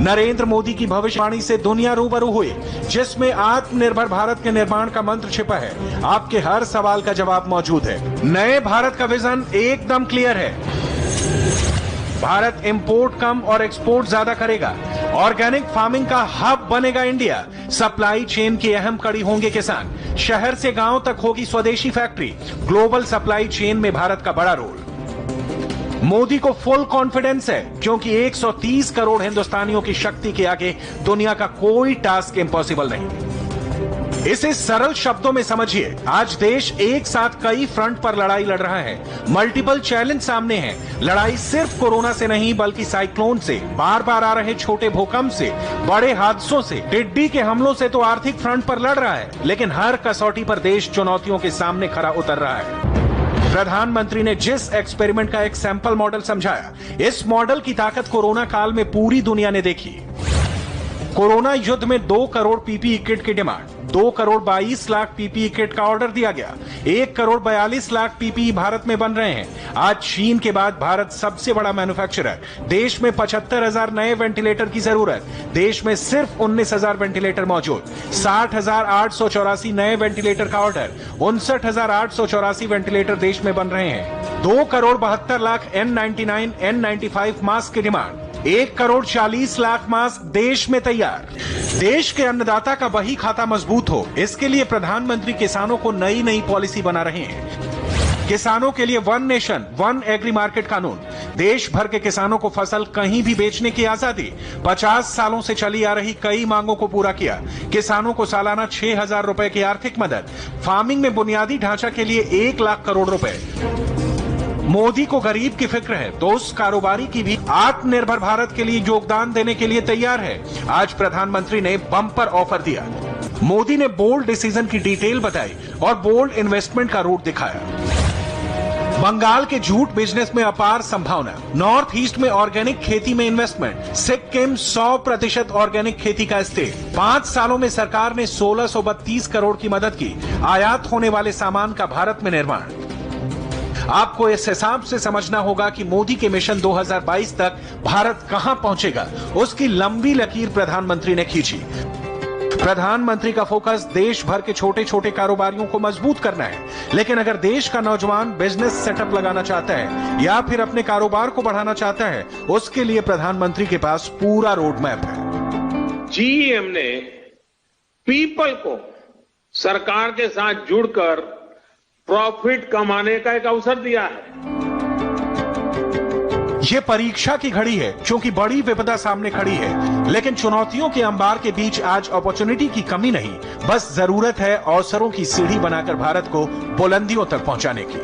नरेंद्र मोदी की भविष्यवाणी से दुनिया रूबरू हुई, जिसमें आत्मनिर्भर भारत के निर्माण का मंत्र छिपा है। आपके हर सवाल का जवाब मौजूद है। नए भारत का विजन एकदम क्लियर है। भारत इंपोर्ट कम और एक्सपोर्ट ज्यादा करेगा। ऑर्गेनिक फार्मिंग का हब बनेगा इंडिया। सप्लाई चेन की अहम कड़ी होंगे किसान। शहर से गांव तक होगी स्वदेशी फैक्ट्री। ग्लोबल सप्लाई चेन में भारत का बड़ा रोल। मोदी को फुल कॉन्फिडेंस है, क्योंकि 130 करोड़ हिंदुस्तानियों की शक्ति के आगे दुनिया का कोई टास्क इम्पॉसिबल नहीं। इसे सरल शब्दों में समझिए, आज देश एक साथ कई फ्रंट पर लड़ाई लड़ रहा है। मल्टीपल चैलेंज सामने हैं। लड़ाई सिर्फ कोरोना से नहीं, बल्कि साइक्लोन से, बार बार आ रहे छोटे भूकंप से, बड़े हादसों से, टिड्डी के हमलों से तो आर्थिक फ्रंट पर लड़ रहा है, लेकिन हर कसौटी पर देश चुनौतियों के सामने खरा उतर रहा है। प्रधानमंत्री ने जिस एक्सपेरिमेंट का एक सैंपल मॉडल समझाया, इस मॉडल की ताकत कोरोना काल में पूरी दुनिया ने देखी। कोरोना युद्ध में 2 करोड़ पीपीई किट की demand, 2 crore 22 lakh PPE kit का ऑर्डर दिया गया। 1 करोड़ 42 लाख पीपीई भारत में बन रहे हैं। आज चीन के बाद भारत सबसे बड़ा मैन्युफैक्चरर। देश में 75,000 नए वेंटिलेटर की जरूरत। देश में सिर्फ 19,000 वेंटिलेटर मौजूद। 60,884 नए वेंटिलेटर का ऑर्डर। 59,884 वेंटिलेटर देश में बन रहे हैं। 2 crore 72 lakh N99, N95 mask की डिमांड। 1 करोड़ 40 लाख मास्क देश में तैयार। देश के अन्नदाता का बही खाता मजबूत हो, इसके लिए प्रधानमंत्री किसानों को नई नई पॉलिसी बना रहे हैं। किसानों के लिए 1 नेशन 1 एग्री मार्केट कानून। देश भर के किसानों को फसल कहीं भी बेचने की आजादी। 50 सालों से चली आ रही कई मांगों को पूरा किया। किसानों को सालाना 6,000 रुपए की आर्थिक मदद। फार्मिंग में बुनियादी ढांचा के लिए 1 लाख करोड़ रुपए। मोदी को गरीब की फिक्र है, तो उस कारोबारी की भी आत्मनिर्भर भारत के लिए योगदान देने के लिए तैयार है। आज प्रधानमंत्री ने बम्पर ऑफर दिया। मोदी ने बोल्ड डिसीजन की डिटेल बताई और बोल्ड इन्वेस्टमेंट का रूट दिखाया। बंगाल के जूट बिजनेस में अपार संभावना। नॉर्थ ईस्ट में ऑर्गेनिक खेती में इन्वेस्टमेंट। सिक्किम 100% ऑर्गेनिक खेती का स्टेट। 5 सालों में सरकार ने 1632 करोड़ की मदद की। आयात होने वाले सामान का भारत में निर्माण। आपको इस हिसाब से समझना होगा कि मोदी के मिशन 2022 तक भारत कहां पहुंचेगा, उसकी लंबी लकीर प्रधानमंत्री ने खींची। प्रधानमंत्री का फोकस देश भर के छोटे छोटे कारोबारियों को मजबूत करना है, लेकिन अगर देश का नौजवान बिजनेस सेटअप लगाना चाहता है या फिर अपने कारोबार को बढ़ाना चाहता है, उसके लिए प्रधानमंत्री के पास पूरा रोड मैप है। जीईएम ने पीपल को सरकार के साथ जुड़कर प्रॉफिट कमाने का एक अवसर दिया है। ये परीक्षा की घड़ी है, क्योंकि बड़ी विपदा सामने खड़ी है, लेकिन चुनौतियों के अंबार के बीच आज अपॉर्चुनिटी की कमी नहीं, बस जरूरत है अवसरों की सीढ़ी बनाकर भारत को बुलंदियों तक पहुंचाने की।